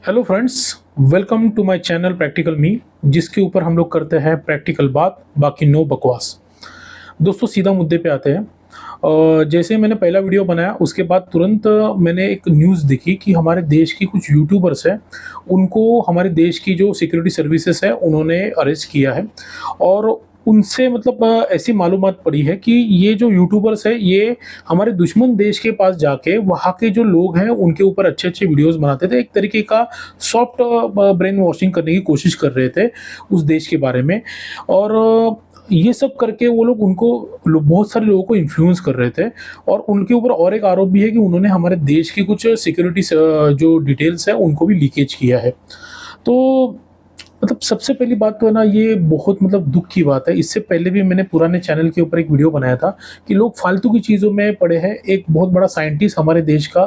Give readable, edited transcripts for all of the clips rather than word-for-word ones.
Hello friends, welcome to my channel practical me, जिसके ऊपर हम लोग करते हैं प्रैक्टिकल बात, बाकी नो बकवास। दोस्तों सीधा मुद्दे पे आते हैं। जैसे मैंने पहला वीडियो बनाया उसके बाद तुरंत मैंने एक न्यूज़ देखी कि हमारे देश की कुछ यूट्यूबर्स हैं, उनको हमारे देश की जो सिक्योरिटी सर्विसेज है उन्होंने अरेस्ट किया है। और उनसे मतलब ऐसी मालूमात पड़ी है कि ये जो यूट्यूबर्स है ये हमारे दुश्मन देश के पास जाके वहाँ के जो लोग हैं उनके ऊपर अच्छे-अच्छे वीडियोज़ बनाते थे। एक तरीके का सॉफ्ट ब्रेन वॉशिंग करने की कोशिश कर रहे थे उस देश के बारे में। और ये सब करके वो लोग उनको बहुत सारे लोगों को इन्फ्लुएंस कर रहे थे। और उनके ऊपर और एक आरोप भी है कि उन्होंने हमारे देश की कुछ सिक्योरिटी जो डिटेल्स है उनको भी लीकेज किया है। तो मतलब सबसे पहली बात तो है ना, ये बहुत मतलब दुःख की बात है। इससे पहले भी मैंने पुराने चैनल के ऊपर एक वीडियो बनाया था कि लोग फालतू की चीज़ों में पड़े हैं। एक बहुत बड़ा साइंटिस्ट हमारे देश का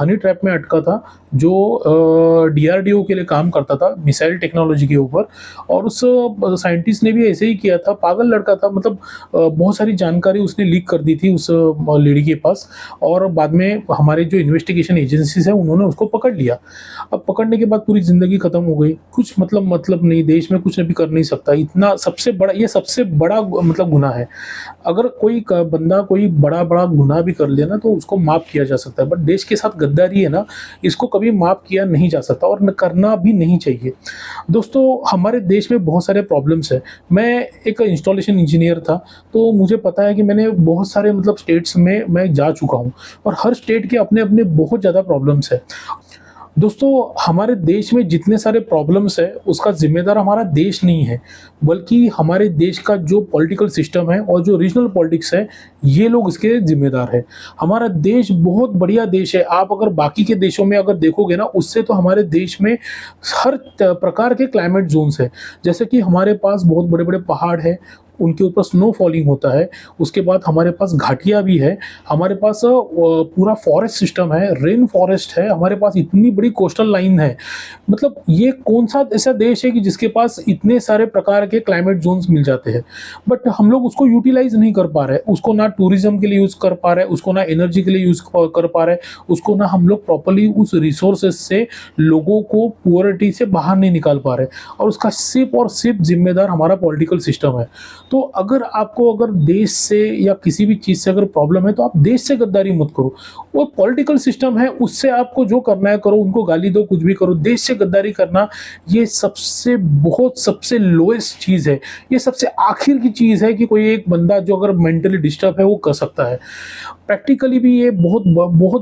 हनी ट्रैप में अटका था, जो डीआरडीओ के लिए काम करता था मिसाइल टेक्नोलॉजी के ऊपर। और उस साइंटिस्ट ने भी ऐसे ही किया था, पागल लड़का था। मतलब बहुत सारी जानकारी उसने लीक कर दी थी उस लेडी के पास। और बाद में हमारे जो इन्वेस्टिगेशन एजेंसीज है उन्होंने उसको पकड़ लिया। अब पकड़ने के बाद पूरी ज़िंदगी ख़त्म हो गई। कुछ मतलब नहीं, देश में कुछ भी कर नहीं सकता। इतना सबसे बड़ा, ये सबसे बड़ा मतलब गुनाह है। अगर कोई बंदा कोई बड़ा गुनाह भी कर ले ना तो उसको माफ़ किया जा सकता है, बट देश के साथ गद्दारी है ना, इसको कभी माफ़ किया नहीं जा सकता और करना भी नहीं चाहिए। दोस्तों हमारे देश में बहुत सारे प्रॉब्लम्स हैं। मैं एक इंस्टॉलेशन इंजीनियर था, तो मुझे पता है कि मैंने बहुत सारे मतलब स्टेट्स में मैं जा चुका हूँ और हर स्टेट के अपने अपने बहुत ज़्यादा प्रॉब्लम्स हैं। दोस्तों हमारे देश में जितने सारे प्रॉब्लम्स है उसका ज़िम्मेदार हमारा देश नहीं है, बल्कि हमारे देश का जो पॉलिटिकल सिस्टम है और जो रीजनल पॉलिटिक्स है, ये लोग इसके ज़िम्मेदार है। हमारा देश बहुत बढ़िया देश है। आप अगर बाकी के देशों में अगर देखोगे ना, उससे तो हमारे देश में हर प्रकार के क्लाइमेट ज़ोन्स हैं। जैसे कि हमारे पास बहुत बड़े-बड़े पहाड़ हैं, उनके ऊपर स्नो फॉलिंग होता है। उसके बाद हमारे पास घाटियाँ भी है, हमारे पास पूरा फॉरेस्ट सिस्टम है, रेन फॉरेस्ट है, हमारे पास इतनी बड़ी कोस्टल लाइन है। मतलब ये कौन-सा ऐसा देश है कि जिसके पास इतने सारे प्रकार के क्लाइमेट ज़ोन्स मिल जाते हैं, बट हम लोग उसको यूटिलाइज़ नहीं कर पा रहे। उसको ना टूरिज़्म के लिए यूज़ कर पा रहे, उसको ना एनर्जी के लिए यूज़ कर पा रहे, उसको ना हम लोग प्रॉपर्ली उस रिसोर्सेज़ से लोगों को पुअरिटी से बाहर नहीं निकाल पा रहे। और उसका सिर्फ़ और सिर्फ़ ज़िम्मेदार हमारा पॉलिटिकल सिस्टम है। तो अगर आपको अगर देश से या किसी भी चीज़ से अगर प्रॉब्लम है तो आप देश से गद्दारी मत करो। वो पॉलिटिकल सिस्टम है, उससे आपको जो करना है करो, उनको गाली दो, कुछ भी करो। देश से गद्दारी करना ये सबसे लोएस्ट चीज़ है। ये सबसे आखिर की चीज़ है कि कोई एक बंदा जो अगर मेंटली डिस्टर्ब है वो कर सकता है। प्रैक्टिकली भी ये बहुत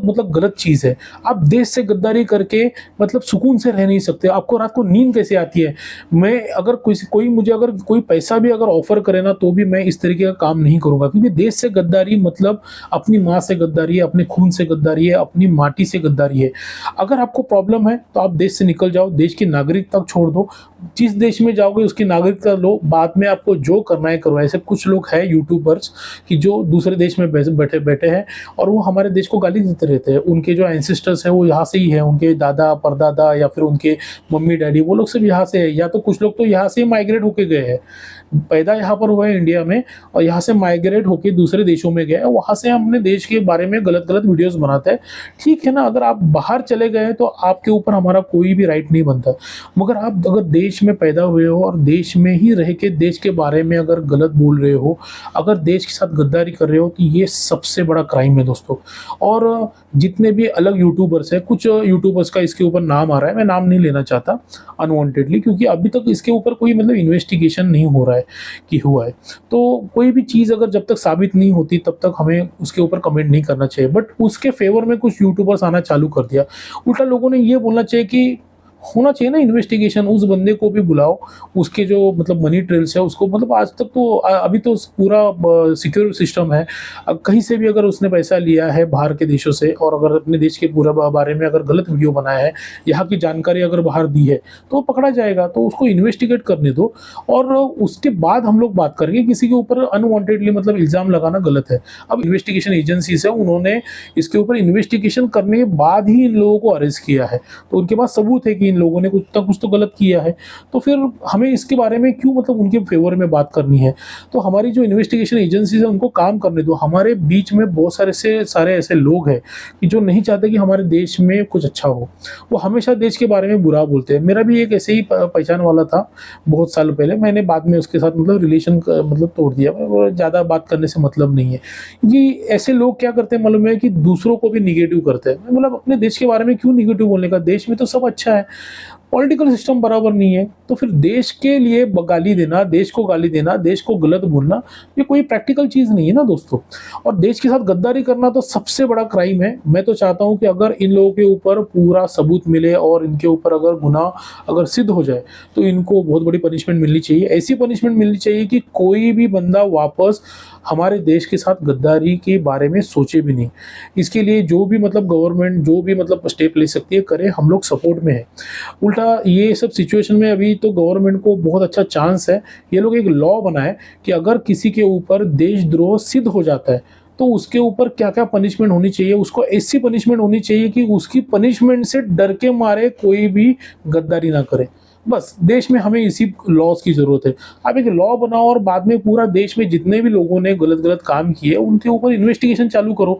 मतलब गलत चीज़ है। आप देश से गद्दारी करके मतलब सुकून से रह नहीं सकते। आपको रात को नींद कैसे आती है? मैं अगर कोई मुझे अगर कोई पैसा भी अगर ऑफ़र करे ना, तो भी मैं इस तरीके का काम नहीं करूँगा, क्योंकि देश से गद्दारी मतलब अपनी माँ से गद्दारी है, अपने खून से गद्दारी है, अपनी माटी से गद्दारी है। अगर आपको प्रॉब्लम है तो आप देश से निकल जाओ, देश की नागरिकता छोड़ दो। जिस देश में जाओगे उसकी नागरिकता लो, बाद में आपको जो करना है करो। ऐसे कुछ लोग हैं यूट्यूबर्स कि जो दूसरे देश में बैठे हैं और वो हमारे देश को गाली देते रहते हैं। उनके जो एंसेस्टर्स हैं वो यहाँ से ही हैं, उनके दादा परदादा या फिर उनके मम्मी डैडी वो लोग सब यहाँ से है, या तो कुछ लोग तो यहाँ से ही माइग्रेट होके गए हैं। पैदा यहाँ पर हुए इंडिया में और यहाँ से माइग्रेट होके दूसरे देशों में गए, वहाँ से हम अपने देश के बारे में गलत वीडियोस बनाते हैं। ठीक है ना, अगर आप बाहर चले गए तो आपके ऊपर हमारा कोई भी राइट नहीं बनता। मगर आप अगर देश में पैदा हुए हो और देश में ही रह के देश के बारे में अगर गलत बोल रहे हो, अगर देश के साथ गद्दारी कर रहे हो, तो ये सबसे बड़ा क्राइम है दोस्तों। और जितने भी अलग यूट्यूबर्स हैं, कुछ यूट्यूबर्स का इसके ऊपर नाम आ रहा है, मैं नाम नहीं लेना चाहता अनवांटेडली, क्योंकि अभी तक इसके ऊपर कोई मतलब इन्वेस्टिगेशन नहीं हो रहा है कि हुआ है। तो कोई भी चीज़ अगर जब तक साबित नहीं होती तब तक हमें उसके ऊपर कमेंट नहीं करना चाहिए। बट उसके फेवर में कुछ यूट्यूबर्स आना चालू कर दिया। उल्टा लोगों ने ये बोलना चाहिए कि होना चाहिए ना इन्वेस्टिगेशन, उस बंदे को भी बुलाओ, उसके जो मतलब मनी ट्रेल्स है उसको, मतलब आज तक तो अभी तो पूरा सिक्योर सिस्टम है। कहीं से भी अगर उसने पैसा लिया है बाहर के देशों से और अगर अपने देश के पूरा बारे में अगर गलत वीडियो बनाया है, यहाँ की जानकारी अगर बाहर दी है, तो वो पकड़ा जाएगा। तो उसको इन्वेस्टिगेट करने दो और उसके बाद हम लोग बात करेंगे। किसी के ऊपर अनवांटेडली मतलब इल्ज़ाम लगाना गलत है। अब इन्वेस्टिगेशन एजेंसीज है, उन्होंने इसके ऊपर इन्वेस्टिगेशन करने के बाद ही इन लोगों को अरेस्ट किया है, तो उनके पास सबूत है कि इन लोगों ने कुछ तो गलत किया है, तो फिर हमें इसके बारे में क्यों मतलब उनके फेवर में बात करनी है। तो हमारी जो इन्वेस्टिगेशन एजेंसीज है उनको काम करने दो। हमारे बीच में बहुत सारे ऐसे लोग हैं कि जो नहीं चाहते कि हमारे देश में कुछ अच्छा हो, वो हमेशा देश के बारे में बुरा बोलते हैं। मेरा भी एक ऐसे ही पहचान वाला था बहुत साल पहले, मैंने बाद में उसके साथ मतलब रिलेशन मतलब तोड़ दिया, ज़्यादा बात करने से मतलब नहीं है। क्योंकि ऐसे लोग क्या करते हैं मालूम है कि दूसरों को भी निगेटिव करते हैं। मतलब अपने देश के बारे में क्यों निगेटिव बोलने का, देश में तो सब अच्छा है, पॉलिटिकल सिस्टम बराबर नहीं है, तो फिर देश के लिए गाली देना, देश को गाली देना, देश को गलत बोलना, ये कोई प्रैक्टिकल चीज़ नहीं है ना दोस्तों। और देश के साथ गद्दारी करना तो सबसे बड़ा क्राइम है। मैं तो चाहता हूं कि अगर इन लोगों के ऊपर पूरा सबूत मिले और इनके ऊपर अगर गुनाह अगर सिद्ध हो जाए तो इनको बहुत बड़ी पनिशमेंट मिलनी चाहिए। ऐसी पनिशमेंट मिलनी चाहिए कि कोई भी बंदा वापस हमारे देश के साथ गद्दारी के बारे में सोचे भी नहीं। इसके लिए जो भी मतलब गवर्नमेंट जो भी मतलब स्टेप ले सकती है करे, हम लोग सपोर्ट में है। उल्टा ये सब सिचुएशन में अभी तो गवर्नमेंट को बहुत अच्छा चांस है, ये लोग एक लॉ बनाए कि अगर किसी के ऊपर देशद्रोह सिद्ध हो जाता है तो उसके ऊपर क्या क्या पनिशमेंट होनी चाहिए। उसको ऐसी पनिशमेंट होनी चाहिए कि उसकी पनिशमेंट से डर के मारे कोई भी गद्दारी ना करे। बस देश में हमें इसी लॉज की ज़रूरत है। आप एक लॉ बनाओ और बाद में पूरा देश में जितने भी लोगों ने गलत गलत काम किए उनके ऊपर इन्वेस्टिगेशन चालू करो।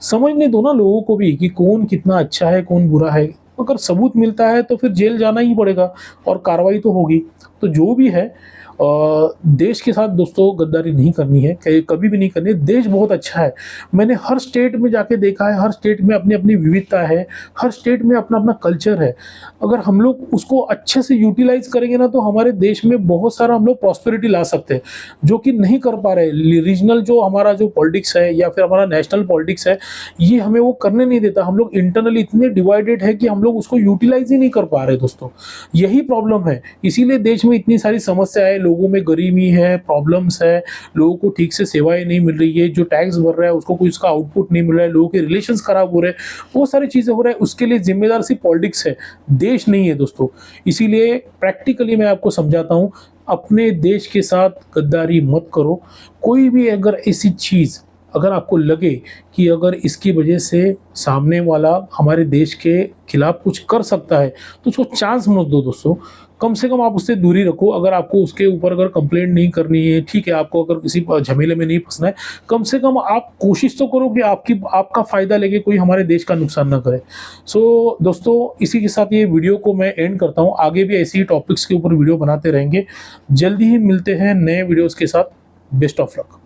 समझने दो ना लोगों को भी कि कौन कितना अच्छा है कौन बुरा है। अगर सबूत मिलता है तो फिर जेल जाना ही पड़ेगा और कार्रवाई तो होगी। तो जो भी है देश के साथ दोस्तों गद्दारी नहीं करनी है, कभी भी नहीं करनी है। देश बहुत अच्छा है, मैंने हर स्टेट में जाके देखा है, हर स्टेट में अपनी अपनी विविधता है, हर स्टेट में अपना अपना कल्चर है। अगर हम लोग उसको अच्छे से यूटिलाइज करेंगे ना तो हमारे देश में बहुत सारा हम लोग प्रॉस्पेरिटी ला सकते हैं, जो कि नहीं कर पा रहे। रीजनल जो हमारा जो पॉलिटिक्स है या फिर हमारा नेशनल पॉलिटिक्स है, ये हमें वो करने नहीं देता। हम लोग इंटरनली इतने डिवाइडेड है कि हम लोग उसको यूटिलाइज ही नहीं कर पा रहे दोस्तों, यही प्रॉब्लम है। इसीलिए देश में इतनी सारी समस्याएं, लोगों में गरीबी है, प्रॉब्लम्स है, लोगों को ठीक से सेवाएं नहीं मिल रही है, जो टैक्स भर रहा है उसको कोई उसका आउटपुट नहीं मिल रहा है, लोगों के रिलेशंस खराब हो रहे हैं, वो सारी चीज़ें हो रहा है। उसके लिए जिम्मेदार सिर्फ पॉलिटिक्स है, देश नहीं है दोस्तों। इसीलिए प्रैक्टिकली मैं आपको समझाता हूँ, अपने देश के साथ गद्दारी मत करो। कोई भी अगर ऐसी चीज़ अगर आपको लगे कि अगर इसकी वजह से सामने वाला हमारे देश के खिलाफ कुछ कर सकता है तो उसको चांस मत दो दोस्तों। कम से कम आप उससे दूरी रखो। अगर आपको उसके ऊपर अगर कंप्लेंट नहीं करनी है, ठीक है, आपको अगर किसी झमेले में नहीं फंसना है, कम से कम आप कोशिश तो करो कि आपका फ़ायदा लेके कोई हमारे देश का नुकसान ना करे। सो दोस्तों, इसी के साथ ये वीडियो को मैं एंड करता हूँ। आगे भी ऐसी ही टॉपिक्स के ऊपर वीडियो बनाते रहेंगे। जल्दी ही मिलते हैं नए वीडियोज़ के साथ। Best of luck.